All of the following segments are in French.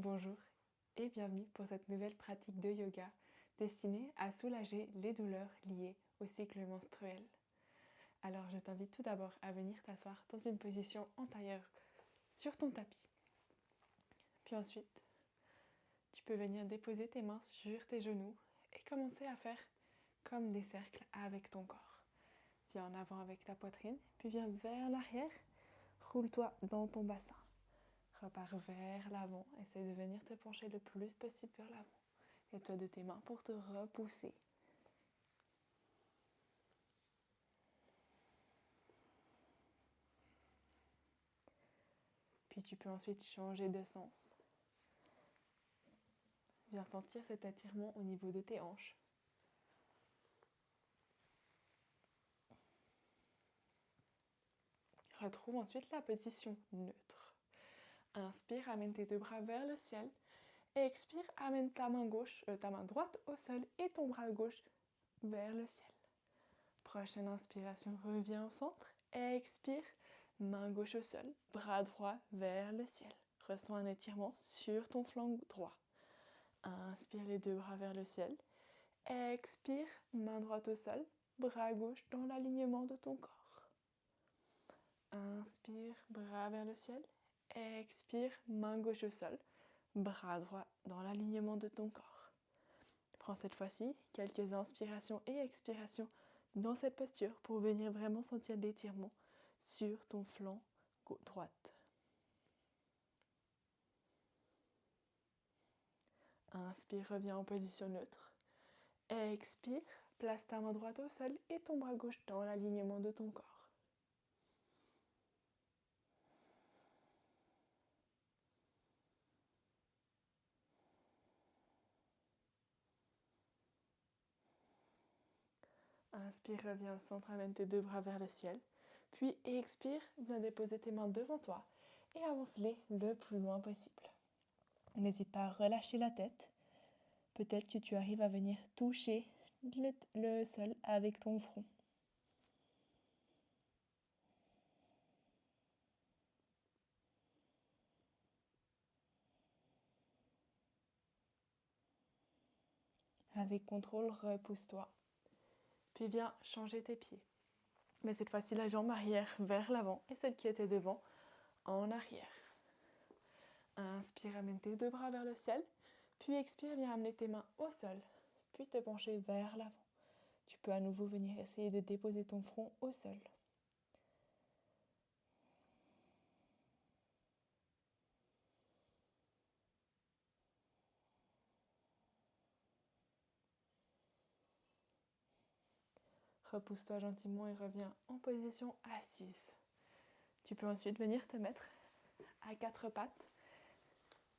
Bonjour et bienvenue pour cette nouvelle pratique de yoga destinée à soulager les douleurs liées au cycle menstruel. Alors je t'invite tout d'abord à venir t'asseoir dans une position antérieure sur ton tapis. Puis ensuite, tu peux venir déposer tes mains sur tes genoux et commencer à faire comme des cercles avec ton corps. Viens en avant avec ta poitrine, puis viens vers l'arrière, roule-toi dans ton bassin. Repars vers l'avant, essaie de venir te pencher le plus possible vers l'avant. Aide-toi de tes mains pour te repousser. Puis tu peux ensuite changer de sens. Viens sentir cet étirement au niveau de tes hanches. Retrouve ensuite la position neutre. Inspire, amène tes deux bras vers le ciel. Et expire, amène ta main droite au sol et ton bras gauche vers le ciel. Prochaine inspiration, reviens au centre. Expire, main gauche au sol, bras droit vers le ciel. Ressens un étirement sur ton flanc droit. Inspire les deux bras vers le ciel. Expire, main droite au sol, bras gauche dans l'alignement de ton corps. Inspire, bras vers le ciel. Expire, main gauche au sol, bras droit dans l'alignement de ton corps. Prends cette fois-ci quelques inspirations et expirations dans cette posture pour venir vraiment sentir l'étirement sur ton flanc droite. Inspire, reviens en position neutre. Expire, place ta main droite au sol et ton bras gauche dans l'alignement de ton corps. Inspire, reviens au centre, amène tes deux bras vers le ciel. Puis expire, viens déposer tes mains devant toi et avance-les le plus loin possible. N'hésite pas à relâcher la tête. Peut-être que tu arrives à venir toucher le sol avec ton front. Avec contrôle, repousse-toi. Puis viens changer tes pieds. Mais cette fois-ci, la jambe arrière vers l'avant et celle qui était devant en arrière. Inspire, amène tes deux bras vers le ciel. Puis expire, viens amener tes mains au sol. Puis te pencher vers l'avant. Tu peux à nouveau venir essayer de déposer ton front au sol. Repousse-toi gentiment et reviens en position assise. Tu peux ensuite venir te mettre à quatre pattes.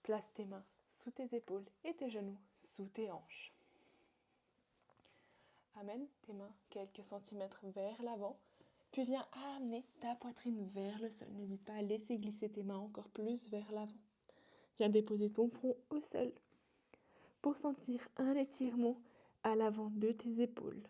Place tes mains sous tes épaules et tes genoux sous tes hanches. Amène tes mains quelques centimètres vers l'avant, puis viens amener ta poitrine vers le sol. N'hésite pas à laisser glisser tes mains encore plus vers l'avant. Viens déposer ton front au sol pour sentir un étirement à l'avant de tes épaules.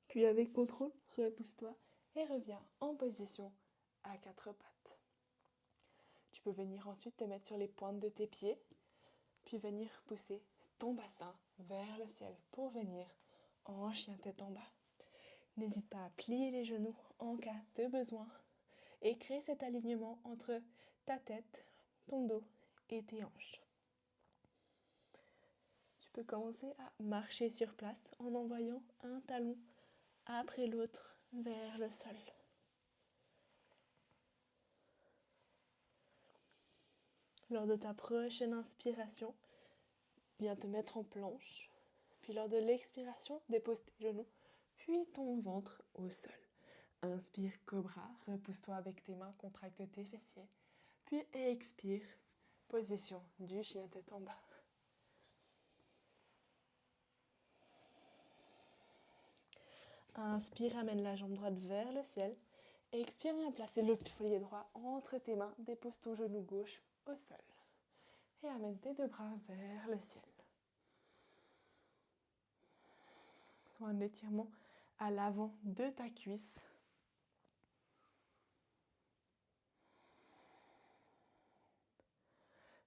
Puis avec contrôle, repousse-toi et reviens en position à quatre pattes. Tu peux venir ensuite te mettre sur les pointes de tes pieds, puis venir pousser ton bassin vers le ciel pour venir en chien tête en bas. N'hésite pas à plier les genoux en cas de besoin et créer cet alignement entre ta tête, ton dos et tes hanches. Tu peux commencer à marcher sur place en envoyant un talon après l'autre vers le sol. Lors de ta prochaine inspiration, viens te mettre en planche. Puis lors de l'expiration, dépose tes genoux, puis ton ventre au sol. Inspire, cobra, repousse-toi avec tes mains, contracte tes fessiers. Puis expire, position du chien tête en bas. Inspire, amène la jambe droite vers le ciel. Expire, viens placer le pied droit entre tes mains. Dépose ton genou gauche au sol. Et amène tes deux bras vers le ciel. Soit un étirement à l'avant de ta cuisse.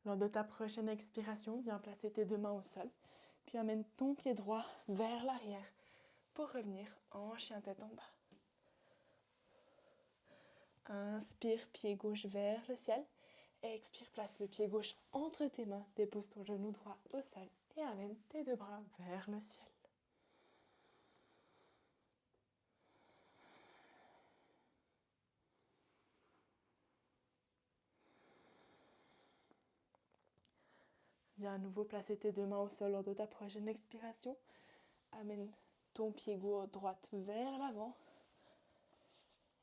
Lors de ta prochaine expiration, viens placer tes deux mains au sol. Puis amène ton pied droit vers l'arrière pour revenir en chien tête en bas. Inspire, pied gauche vers le ciel. Expire, place le pied gauche entre tes mains. Dépose ton genou droit au sol et amène tes deux bras vers le ciel. Viens à nouveau placer tes deux mains au sol lors de ta prochaine expiration. Amène ton pied gauche droite vers l'avant.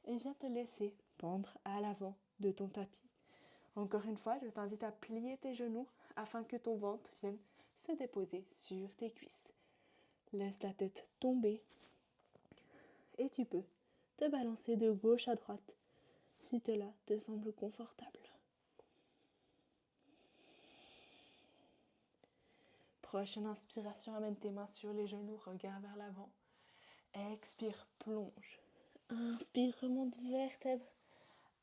Et viens te laisser pendre à l'avant de ton tapis. Encore une fois, je t'invite à plier tes genoux afin que ton ventre vienne se déposer sur tes cuisses. Laisse la tête tomber et tu peux te balancer de gauche à droite si cela te semble confortable. Prochaine inspiration, amène tes mains sur les genoux, regard vers l'avant. Expire, plonge. Inspire, remonte vertèbre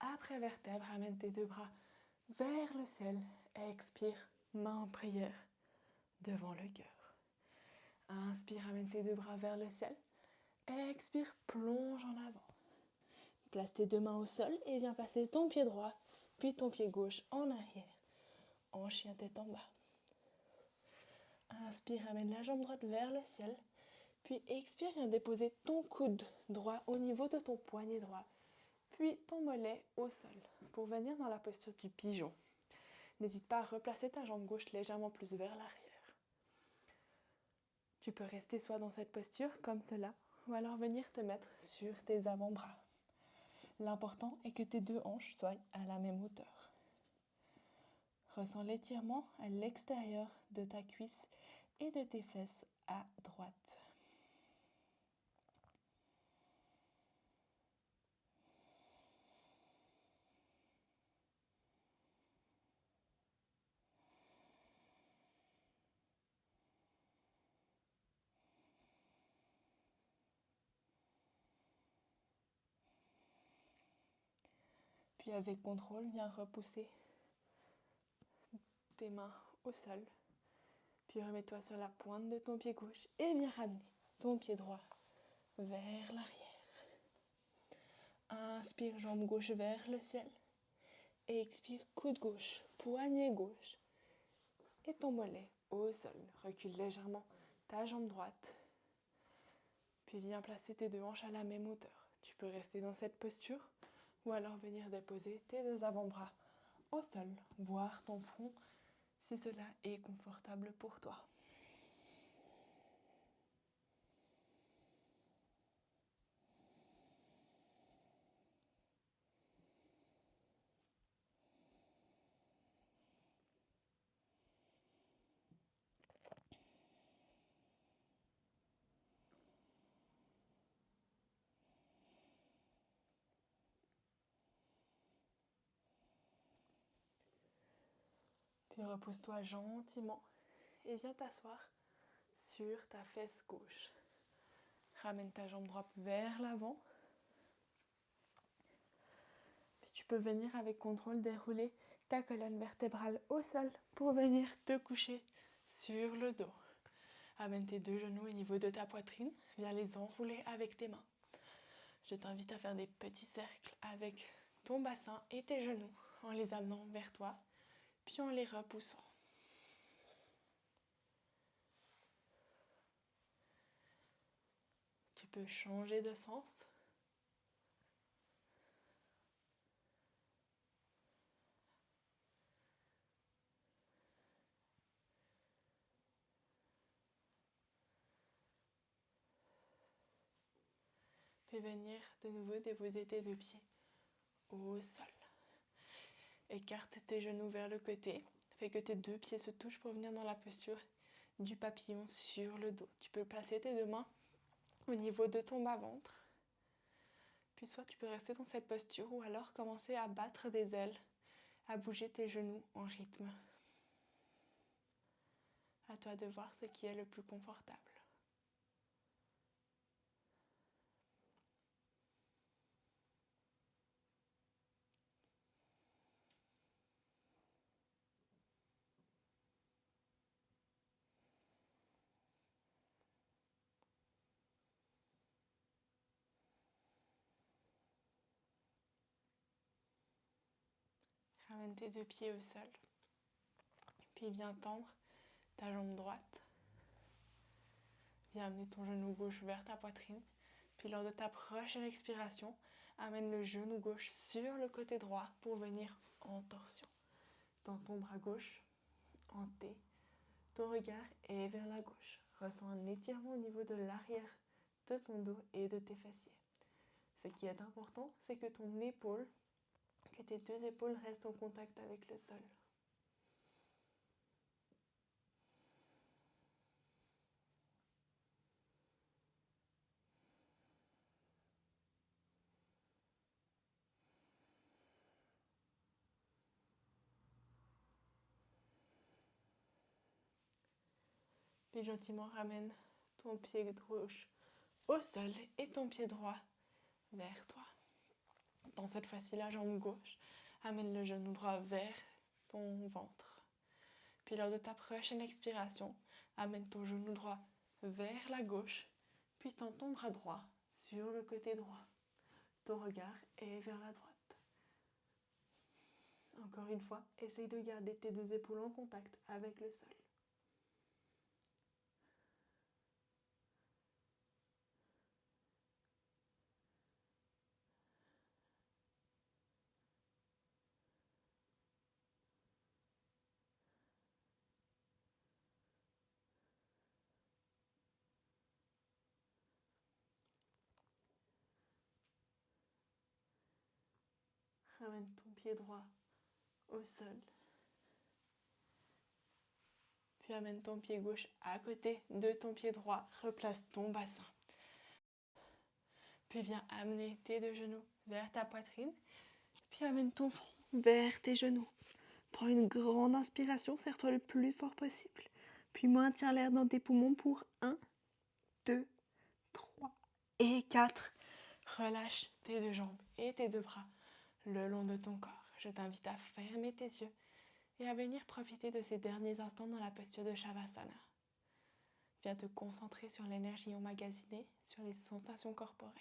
après vertèbre, amène tes deux bras vers le ciel. Expire, main en prière devant le cœur. Inspire, amène tes deux bras vers le ciel. Expire, plonge en avant. Place tes deux mains au sol et viens placer ton pied droit, puis ton pied gauche en arrière, en chien tête en bas. Inspire, amène la jambe droite vers le ciel. Puis expire, viens déposer ton coude droit au niveau de ton poignet droit. Puis ton mollet au sol pour venir dans la posture du pigeon. N'hésite pas à replacer ta jambe gauche légèrement plus vers l'arrière. Tu peux rester soit dans cette posture comme cela, ou alors venir te mettre sur tes avant-bras. L'important est que tes deux hanches soient à la même hauteur. Ressens l'étirement à l'extérieur de ta cuisse et de tes fesses à droite. Puis avec contrôle, viens repousser tes mains au sol. Puis remets-toi sur la pointe de ton pied gauche et viens ramener ton pied droit vers l'arrière. Inspire, jambe gauche vers le ciel. Et expire, coude gauche, poignet gauche. Et ton mollet au sol. Recule légèrement ta jambe droite. Puis viens placer tes deux hanches à la même hauteur. Tu peux rester dans cette posture ou alors venir déposer tes deux avant-bras au sol. Voir ton front si cela est confortable pour toi. Puis repousse-toi gentiment et viens t'asseoir sur ta fesse gauche. Ramène ta jambe droite vers l'avant. Puis tu peux venir avec contrôle dérouler ta colonne vertébrale au sol pour venir te coucher sur le dos. Amène tes deux genoux au niveau de ta poitrine. Viens les enrouler avec tes mains. Je t'invite à faire des petits cercles avec ton bassin et tes genoux en les amenant vers toi, puis en les repoussant. Tu peux changer de sens. Puis venir de nouveau déposer tes deux pieds au sol. Écarte tes genoux vers le côté. Fais que tes deux pieds se touchent pour venir dans la posture du papillon sur le dos. Tu peux placer tes deux mains au niveau de ton bas-ventre. Puis soit tu peux rester dans cette posture ou alors commencer à battre des ailes, à bouger tes genoux en rythme. À toi de voir ce qui est le plus confortable. Ramène tes deux pieds au sol. Puis viens tendre ta jambe droite. Viens amener ton genou gauche vers ta poitrine. Puis lors de ta prochaine expiration, amène le genou gauche sur le côté droit pour venir en torsion. Dans ton bras gauche, en T, ton regard est vers la gauche. Ressens un étirement au niveau de l'arrière de ton dos et de tes fessiers. Ce qui est important, c'est que ton épaule, que tes deux épaules restent en contact avec le sol. Puis gentiment ramène ton pied gauche au sol et ton pied droit vers toi. Dans cette fois-ci, la jambe gauche, amène le genou droit vers ton ventre. Puis lors de ta prochaine expiration, amène ton genou droit vers la gauche, puis tends ton bras droit sur le côté droit. Ton regard est vers la droite. Encore une fois, essaye de garder tes deux épaules en contact avec le sol. Ramène ton pied droit au sol. Puis amène ton pied gauche à côté de ton pied droit. Replace ton bassin. Puis viens amener tes deux genoux vers ta poitrine. Puis amène ton front vers tes genoux. Prends une grande inspiration, serre-toi le plus fort possible. Puis maintiens l'air dans tes poumons pour 1, 2, 3 et 4. Relâche tes deux jambes et tes deux bras le long de ton corps. Je t'invite à fermer tes yeux et à venir profiter de ces derniers instants dans la posture de Shavasana. Viens te concentrer sur l'énergie emmagasinée, sur les sensations corporelles.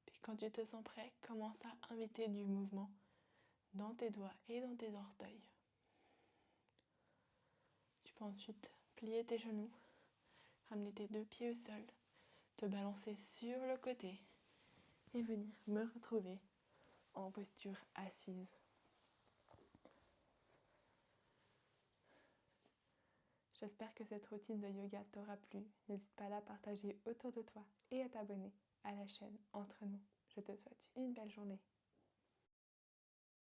Puis quand tu te sens prêt, commence à inviter du mouvement dans tes doigts et dans tes orteils. Tu peux ensuite plier tes genoux, ramener tes deux pieds au sol, te balancer sur le côté et venir me retrouver en posture assise. J'espère que cette routine de yoga t'aura plu. N'hésite pas à la partager autour de toi et à t'abonner à la chaîne Entre nous. Je te souhaite une belle journée.